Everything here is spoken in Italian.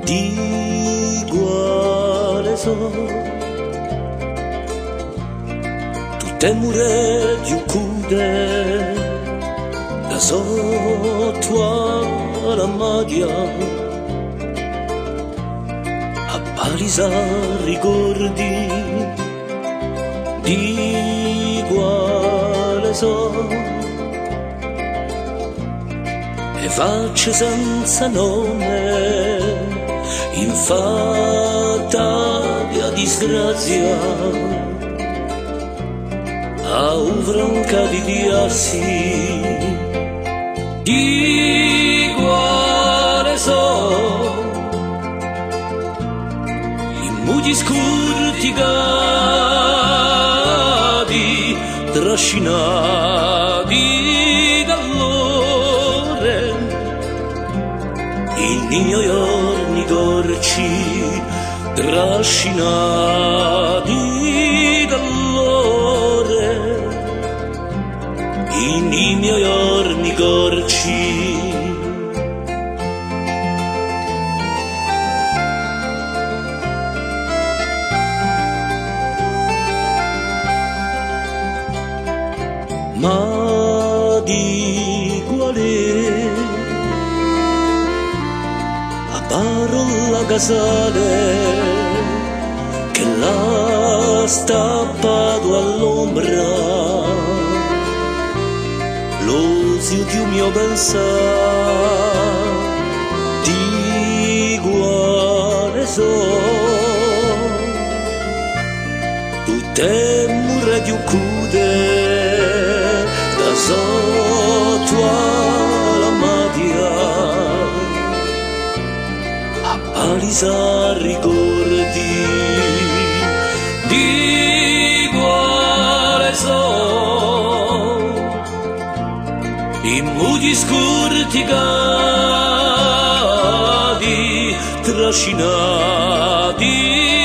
di quale so tutte mure di uccude da sotto alla magia a palisa ricordi di quale so e facce senza nome infatta di disgrazia a un franca di diassi di quale so in mudi scurticati trascinati dall'ore in giorni gorci trascinati dall'ore in i miei giorni gorci. Ma di quale la parola casale che l'ha stappato all'ombra lo zio di un mio pensare di quale so tutte mura di uccude da sotto alla madia a palisa ricordi di quale so i mudi scurticati trascinati